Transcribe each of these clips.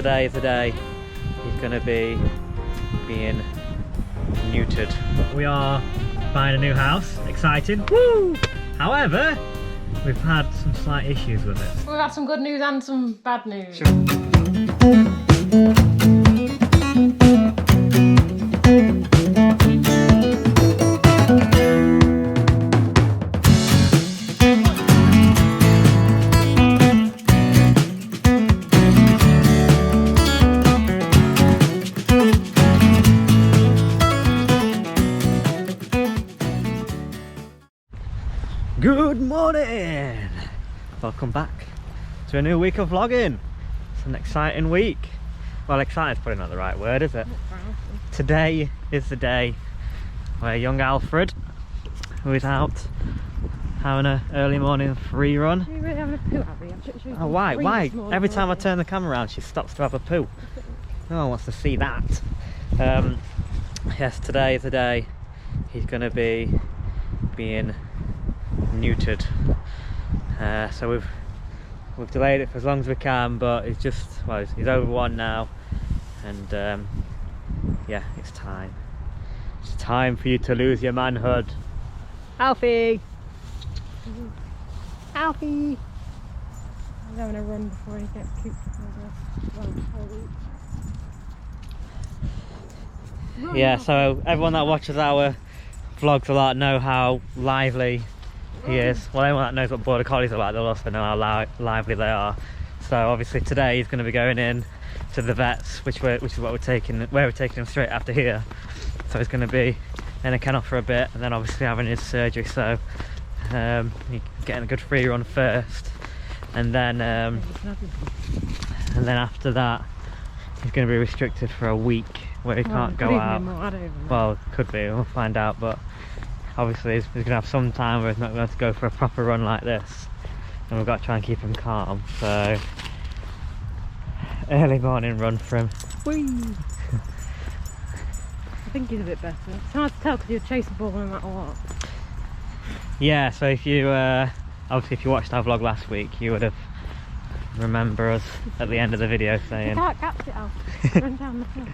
today is the day he's going to be being neutered. We are buying a new house, excited, woo! However, we've had some slight issues with it. We've had some good news and some bad news. Good morning! Welcome back to a new week of vlogging. It's an exciting week. Well, excited is probably not the right word, is it? Today is the day where young Alfred, who is out having an early morning free run. Are you really having a poo, Abby? Oh, why? Why? Every time I turn the camera around, she stops to have a poo. No one wants to see that. Yes, today is the day he's going to be being neutered. So we've delayed it for as long as we can, but it's just, well, he's over 1 now, and yeah, it's time for you to lose your manhood. Alfie! Alfie! He's having a run before he gets cooped for the whole week. Yeah, so everyone that watches our vlogs a lot know how lively he is. Well, anyone that knows what border collies are like, they'll also know how lively they are. So obviously today he's going to be going in to the vets, which is what we're taking him straight after here. So he's going to be in a kennel for a bit, and then obviously having his surgery. So he's getting a good free run first, and then after that he's going to be restricted for a week where he can't go out. Well, could be, we'll find out, but obviously he's going to have some time where he's not going to go for a proper run like this, and we've got to try and keep him calm. So early morning run for him. Whee! I think he's a bit better. It's hard to tell because he'll chase the ball no matter what. Yeah, so if you obviously if you watched our vlog last week, you would have remember us at the end of the video saying You can't catch it, Al. Run down the hill.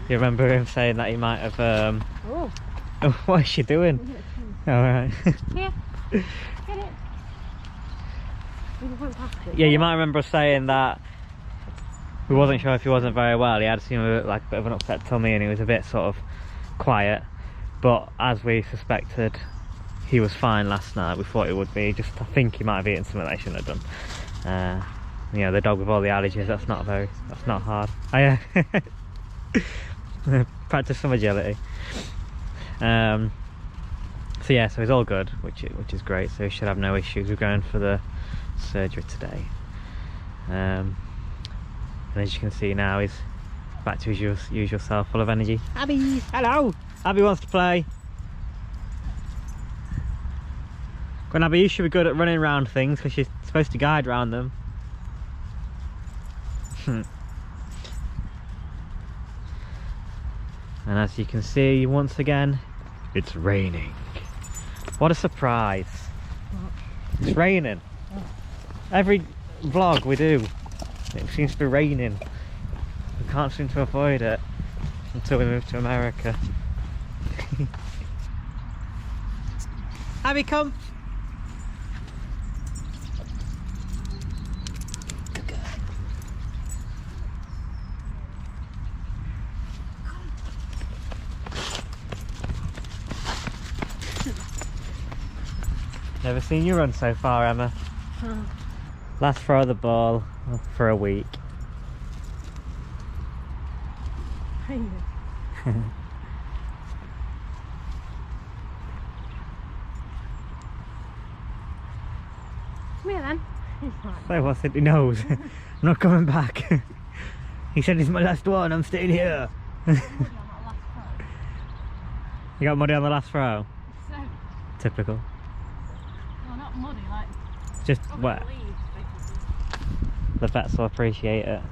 You remember him saying that he might have Oh. Oh, what is she doing? Alright. Here. Get it. We went past it. Yeah, you might remember us saying that we wasn't sure if he wasn't very well. He had like a bit of an upset tummy and he was a bit sort of quiet, but as we suspected, he was fine last night. We thought he would be. Just I think he might have eaten something that he shouldn't have done. You know, the dog with all the allergies, that's not hard. Practice some agility. So yeah, so he's all good, which is great. So he should have no issues with going for the surgery today. And as you can see now, he's back to his usual self, full of energy. Abby, hello. Abby wants to play. Go on, Abby, you should be good at running around things because you're supposed to guide around them. And as you can see, once again, it's raining. What a surprise. What? It's raining. Oh. Every vlog we do, it seems to be raining. We can't seem to avoid it until we move to America. Abby, come. Never seen you run so far, Emma. Last throw of the ball for a week. Come here then. So what's it? He knows. I'm not coming back. He said it's my last one, I'm staying here. You got muddy on the last throw? So, Typical. well, not muddy, like Just wet. leaves, The vets will appreciate it.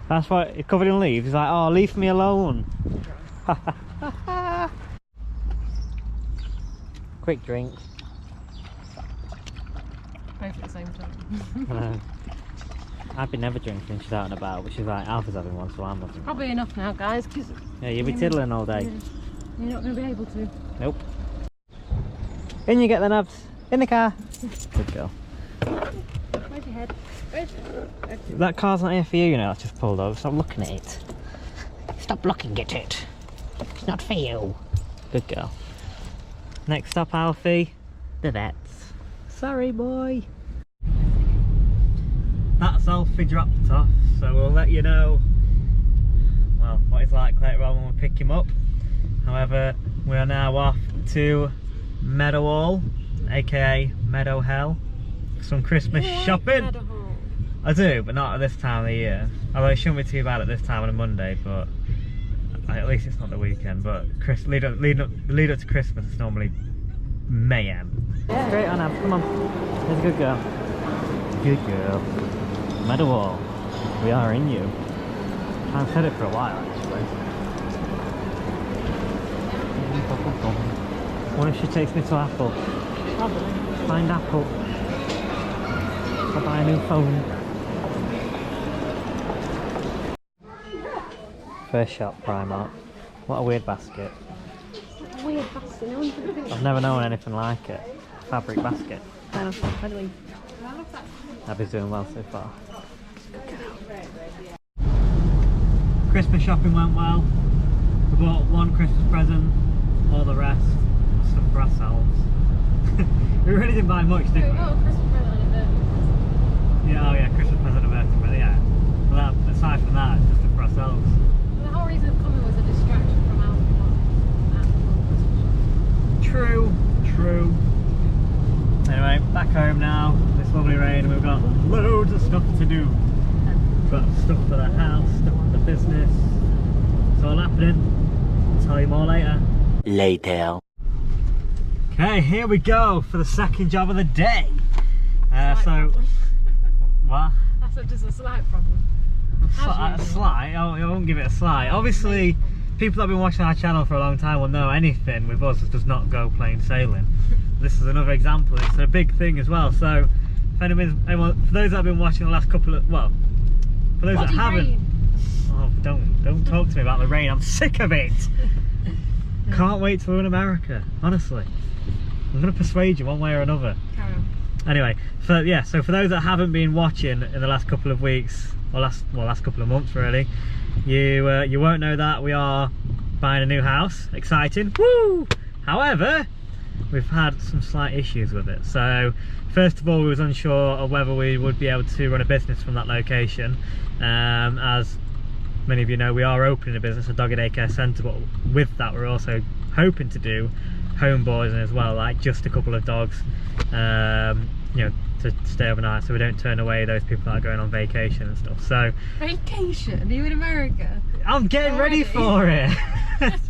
That's why it's covered in leaves. He's like, oh, leave me alone. Quick drink. both at the same time. I know. I've been never drinking and she's out and about, but she's like, Alpha's having one, so I'm having one. Probably enough now, guys, because Yeah, you'll be tiddling all day. you're not going to be able to. Nope. In you get the nubs. In the car. Good girl. Where's your head? That car's not here for you, that's just pulled over. Stop looking at it. Stop looking at it. It's not for you. Good girl. Next stop, Alfie. The vets. Sorry, boy. That's Alfie dropped off, so we'll let you know, well, what he's like later on when we pick him up. However, we are now off to Meadowhall, aka Meadow Hell, for some Christmas shopping. I do, but not at this time of the year. Although it shouldn't be too bad at this time on a Monday, but at least it's not the weekend. But lead up to Christmas is normally mayhem. Yeah. Straight on, Ab, come on. There's a good girl. Good girl. Meadowhall, we are in you. I've said it for a while actually. What if she takes me to Apple? Probably. Find Apple. I'll buy a new phone. First shop, Primark. What a weird basket. Weird basket. No one's going to think I've never known anything like it. Fabric basket. Abby's doing well so far. Christmas shopping went well. We bought one Christmas present, all the rest stuff for ourselves. We really didn't buy much, did we? We got a Christmas present and a birthday present. Yeah, oh yeah, Christmas present and a birthday present, yeah. Well, that, aside from that, it's just stuff for ourselves. The whole reason of coming was a distraction from our Christmas. True, true. Anyway, back home now. It's lovely rain. We've got loads of stuff to do. We've got stuff for the house, stuff for the business. It's all happening. I'll tell you more later. Later. Okay, here we go for the second job of the day. What? That's just a slight problem. A slight? Oh, I won't give it a slight. Obviously, people that have been watching our channel for a long time will know anything with us does not go plain sailing. This is another example. It's a big thing as well. So, if anyone, for those that have been watching the last couple of, well, for those that haven't, oh, don't talk to me about the rain. I'm sick of it. Can't wait till we're in America. Honestly, I'm gonna persuade you one way or another. Carry on. Anyway, so for those that haven't been watching in the last couple of weeks, or last couple of months really, you won't know that we are buying a new house. Exciting, woo! However, we've had some slight issues with it. So first of all, we was unsure of whether we would be able to run a business from that location. As many of you know, we are opening a business, a dog and daycare centre, but with that we're also hoping to do home boarding as well, like just a couple of dogs, you know, to stay overnight, so we don't turn away those people that are going on vacation and stuff. So vacation? Are you in America? I'm getting ready for it.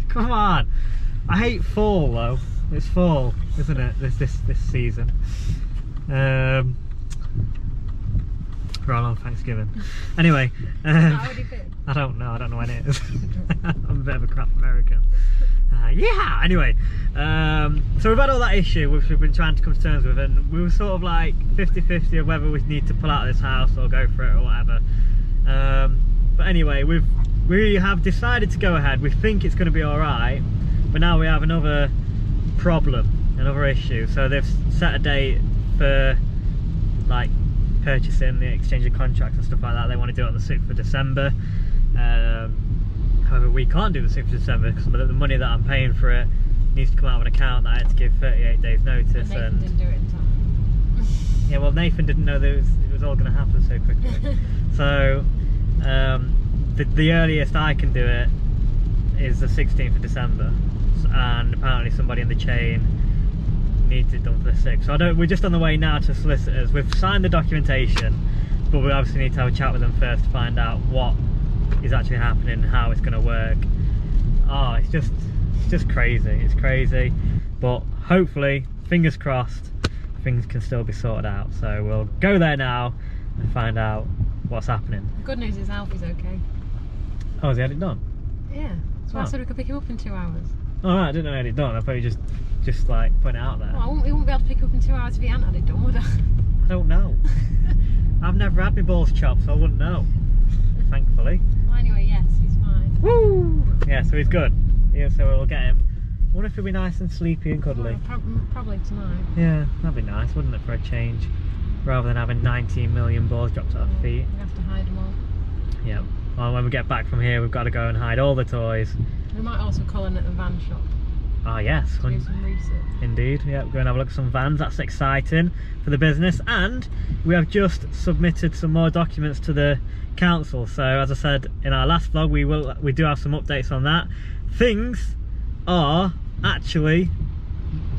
Come on. I hate fall though. It's fall, isn't it? This season. Right on Thanksgiving. Anyway, How would you fit? I don't know when it is. I'm a bit of a crap American. Yeah, anyway, so we've had all that issue which we've been trying to come to terms with, and we were sort of like 50-50 of whether we need to pull out of this house or go for it or whatever. But anyway, we have decided to go ahead. We think it's going to be alright, but now we have another problem, another issue. So they've set a date for like purchasing, the exchange of contracts and stuff like that. They want to do it on the 6th of December. However, we can't do the 6th of December because the money that I'm paying for it needs to come out of an account that I had to give 38 days notice. And Nathan didn't do it in time. Yeah, well, Nathan didn't know that it was all going to happen so quickly. So the earliest I can do it is the 16th of December, and apparently somebody in the chain needs it done for the 6th. So we're just on the way now to solicitors. We've signed the documentation, but we obviously need to have a chat with them first to find out what is actually happening and how it's going to work. Oh, it's just crazy. It's crazy, but hopefully, fingers crossed, things can still be sorted out. So we'll go there now and find out what's happening. Good news is Alfie's okay. Oh, has he had it done? Yeah, so I said we could pick him up in 2 hours. Oh right, I didn't know he had it done. I thought you just like putting it out there. Well, we wouldn't be able to pick up in 2 hours if he hadn't had it done, would I? I don't know. I've never had my balls chopped, so I wouldn't know. Thankfully. Well, anyway, yes, he's fine. Woo! Yeah, so he's good. Yeah, so we'll get him. I wonder if he'll be nice and sleepy and cuddly. Well, probably tonight. Yeah, that'd be nice, wouldn't it, for a change? Rather than having 19 million balls dropped at our feet. We have to hide them all. Yeah. Well, when we get back from here, we've got to go and hide all the toys. We might also call in at the van shop. Ah, yes. To do some research. Indeed. Yeah, go and have a look at some vans. That's exciting for the business. And we have just submitted some more documents to the council. So, as I said in our last vlog, we do have some updates on that. Things are actually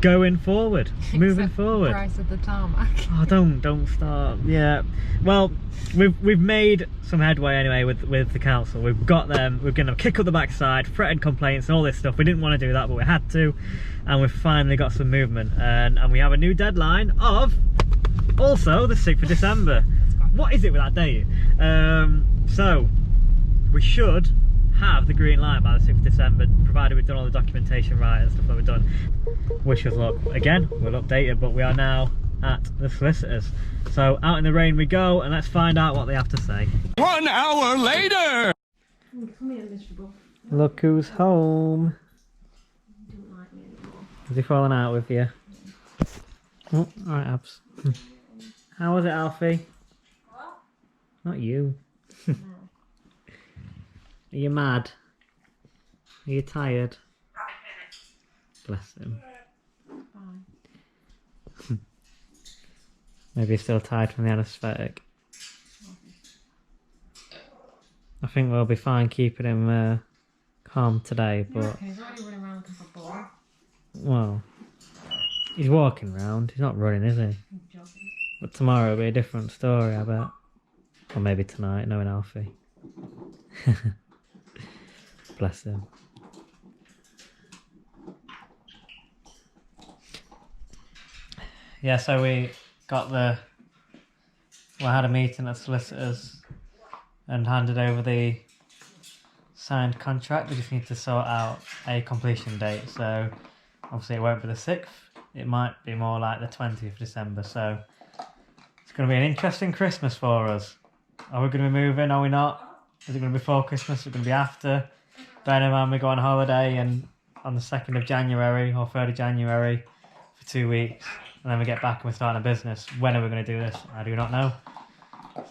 going forward, moving forward. Price of the tarmac. Oh, don't start. Yeah, well, we've made some headway anyway with the council. We've got them. We're going to kick up the backside, threaten complaints and all this stuff. We didn't want to do that, but we had to, and we've finally got some movement. And we have a new deadline of also the 6th of December. What is it with that date? So we should have the green light by the 6th of December, provided we've done all the documentation right and stuff that we've done. Wish us luck. Again, we'll update it, but we are now at the solicitors. So out in the rain we go, and let's find out what they have to say. 1 hour later! Come here, miserable. Look who's home. You don't like me anymore. Has he fallen out with you? Oh, alright, Abs. How was it, Alfie? What? Not you. Are you mad? Are you tired? Bless him. Bye. Maybe he's still tired from the anaesthetic. I think we'll be fine keeping him calm today, but... Okay, he's already running around looking for a ball. Well, he's walking around. He's not running, is he? He's jogging. But tomorrow will be a different story, I bet. Or maybe tonight, knowing Alfie. Bless him. Yeah, so we had a meeting at solicitors and handed over the signed contract. We just need to sort out a completion date. So obviously it won't be the 6th. It might be more like the 20th of December. So it's going to be an interesting Christmas for us. Are we going to be moving? Are we not? Is it going to be before Christmas? Is it going to be after? Bear in mind we go on holiday and on the 2nd of January or 3rd of January for 2 weeks, and then we get back and we're starting a business. When are we going to do this? I do not know.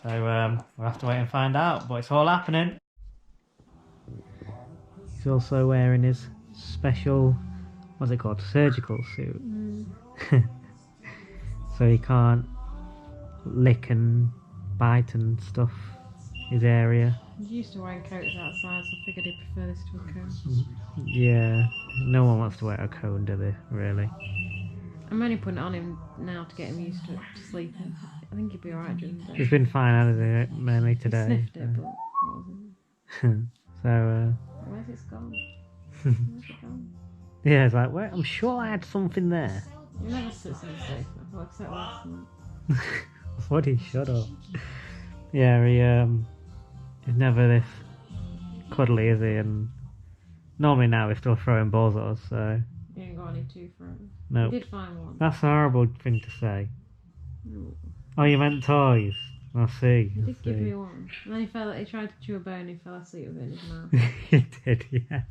So we'll have to wait and find out, but it's all happening. He's also wearing his special, what's it called, surgical suit. So he can't lick and bite and stuff his area. He's used to wearing coats outside, so I figured he'd prefer this to a coat. Yeah, no one wants to wear a coat, do they, really? I'm only putting it on him now to get him used to sleeping. I think he'd be alright during the day. He's been fine, hasn't he, mainly He today. sniffed it, but it wasn't. So, Where's it gone? Where's it gone? yeah, it's like, wait, I'm sure I had something there. You never sit so safe, except last night. Woody, shut up. Yeah, he's never this cuddly, is he? And normally now he's still throwing balls at us, so... You ain't got any two for him. Nope. You did find one. That's a horrible thing to say. No. Oh, you meant toys? I see. He I did give see. me one. And then he tried to chew a bone and he fell asleep with it in his mouth. He did, yeah.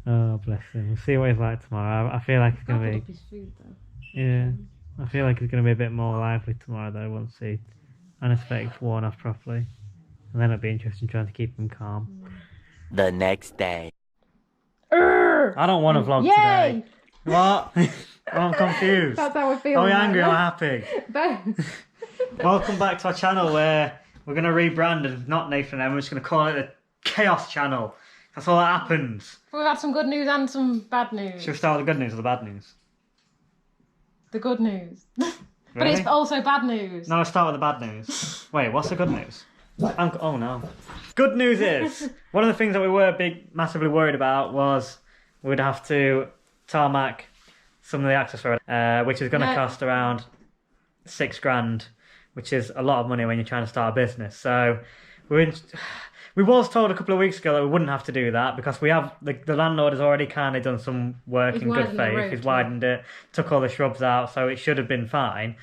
Oh, bless him. We'll see what he's like tomorrow. I feel like it's going Gobbled to up his food though. be... Yeah. I feel like it's going to be a bit more lively tomorrow, though, once the anaesthetic's worn off properly. And then it'll be interesting trying to keep him calm. The next day. I don't want to vlog today. What? I'm confused. That's how we're feeling. Are we right angry or now. happy? Both. Welcome back to our channel where we're going to rebrand and not Nathan and Emma. We're just going to call it the Chaos Channel. That's all that happens. We've had some good news and some bad news. Should we start with the good news or the bad news? The good news. But Really? it's also bad news. No, let's start with the bad news. Wait, what's the good news? Oh no. Good news is, one of the things that we were massively worried about was we'd have to tarmac some of the access road, which is going to cost around £6 grand, which is a lot of money when you're trying to start a business. So we was told a couple of weeks ago that we wouldn't have to do that because we have the landlord has already kind of done some work in good faith. He's widened it, took all the shrubs out, so it should have been fine.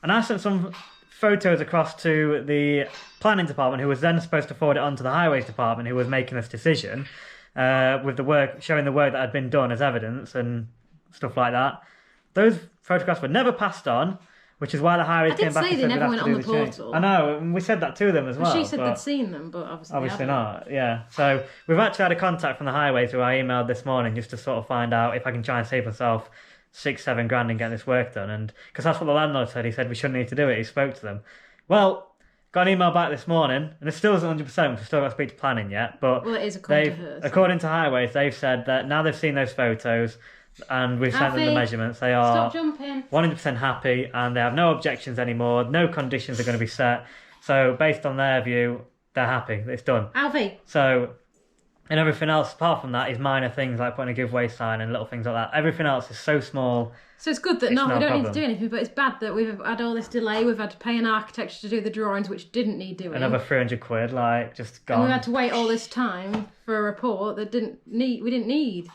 And I sent some photos across to the planning department, who was then supposed to forward it on to the highways department, who was making this decision, with the work, showing the work that had been done as evidence and stuff like that. Those photographs were never passed on, which is why the highways came back and said they never we'd went have to on do the change. portal. I know, and we said that to them as well. She said but they'd seen them, but obviously they hadn't. not. Yeah. So we've actually had a contact from the highways who I emailed this morning just to sort of find out if I can try and save myself 6-7 grand and get this work done, and because that's what the landlord said. He said we shouldn't need to do it. He spoke to them. Well, got an email back this morning, and it still isn't 100%. We've still got to speak to planning yet, but Well, it is according to her. So. according to highways, they've said that now they've seen those photos and we've sent them the Alfie, measurements. They are Stop jumping. 100% happy, and they have no objections anymore. No conditions are going to be set. So based on their view, they're happy. It's done. Alfie. So, and everything else apart from that is minor things like putting a giveaway sign and little things like that. Everything else is so small. So it's good that It's we no don't need problem. to do anything, but it's bad that we've had all this delay. We've had to pay an architect to do the drawings, which didn't need doing. Another 300 quid, like, just and we gone. had to wait all this time for a report that we didn't need.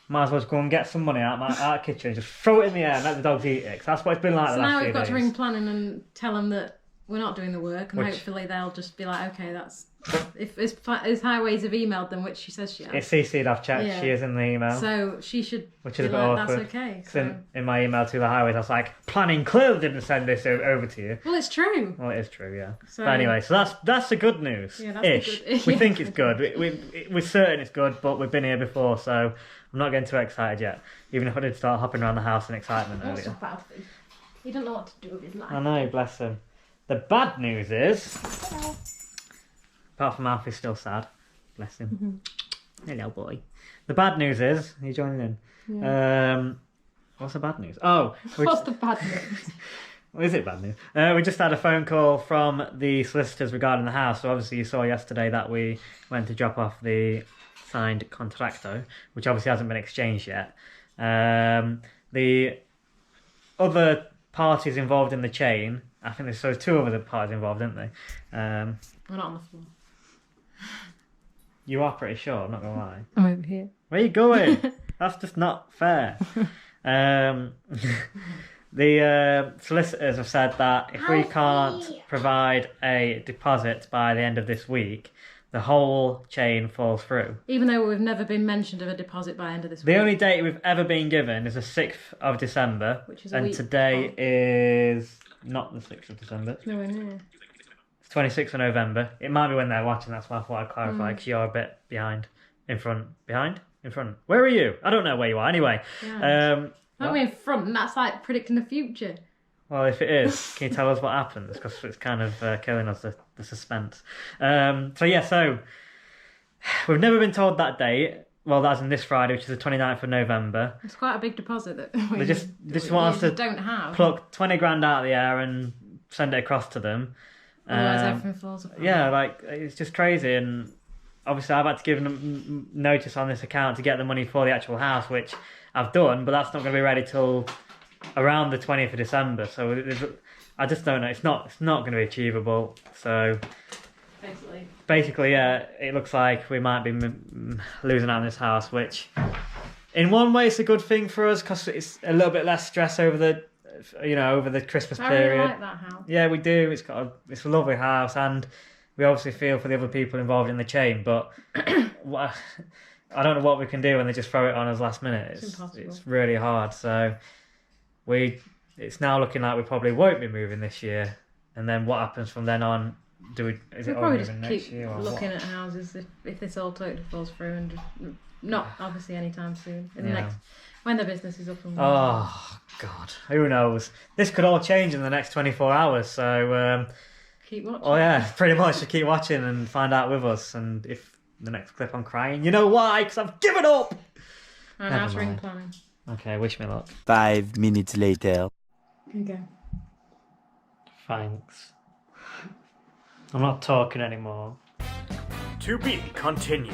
Might as well just go and get some money out of my kitchen, just throw it in the air and let the dogs eat it. 'Cause that's what it's been like So the last now few we've got days. to ring planning and tell them that we're not doing the work, and Which- hopefully they'll just be like, okay, that's if highways have emailed them, which she says she has. It's CC'd, I've checked, Yeah. she is in the email. So she should Which be is a bit like, awkward. that's okay. 'Cause So. in my email to the highways, I was like, planning clearly didn't send this over to you. Well, it's true. Well, it is true, yeah. So- But anyway, so that's the good news. Yeah, that's the ish. good- We think it's good. We're certain it's good, but we've been here before, so I'm not getting too excited yet. Even if I did start hopping around the house in excitement What's earlier. up, Alfie? He doesn't know what to do with his life. I know, bless him. The bad news is, apart from Alfie's still sad, bless him. Hello, boy. The bad news is, are you joining in? What's the bad news? Oh, What's the bad news? Is it bad news? We just had a phone call from the solicitors regarding the house. So obviously you saw yesterday that we went to drop off the signed contracto, which obviously hasn't been exchanged yet. The other parties involved in the chain, I think there's two other parties involved, aren't they? We're not on the floor. You are pretty sure, I'm not going to lie. I'm over here. Where are you going? That's just not fair. The solicitors have said that if we can't provide a deposit by the end of this week, the whole chain falls through. Even though we've never been mentioned of a deposit by the end of this The week. only date we've ever been given is the 6th of December, Which is a and week today before. is not the 6th of December. Nowhere near. It's 26th of November. It might be when they're watching, that's why I thought I'd clarify, because you're a bit behind. In front. Behind? In front. Where are you? I don't know where you are. Anyway. Aren't what? we in front? And that's like predicting the future. Well, if it is, can you tell us what happens? Because it's kind of killing us, the suspense. So we've never been told that date. Well, that's in this Friday, which is the 29th of November. It's quite a big deposit that They just want us to don't have. pluck 20 grand out of the air and send it across to them. Otherwise everything falls apart. Yeah, like, it's just crazy. And obviously I've had to give them notice on this account to get the money for the actual house, which I've done, but that's not going to be ready till around the 20th of December. So I just don't know. It's not going to be achievable. So basically, yeah, it looks like we might be losing out on this house, which in one way it's a good thing for us because it's a little bit less stress over the Christmas I period. really like that house. Yeah, we do. It's a lovely house, and we obviously feel for the other people involved in the chain. But I don't know what we can do when they just throw it on us last minute. It's impossible. It's really hard. So it's now looking like we probably won't be moving this year. And then what happens from then on? Is it We'll all probably just moving next keep year or looking what? at houses if this all totally falls through, and just, not obviously anytime soon. In the Yeah. next, when the business is up and running. Oh God, who knows? This could all change in the next 24 hours. So. Keep watching. Oh yeah, pretty much. Just keep watching and find out with us. And if the next clip I'm crying, you know why? Because I've given up. And Never house ring mind. planning. Okay, wish me luck. 5 minutes later. Okay. Thanks. I'm not talking anymore. To be continued.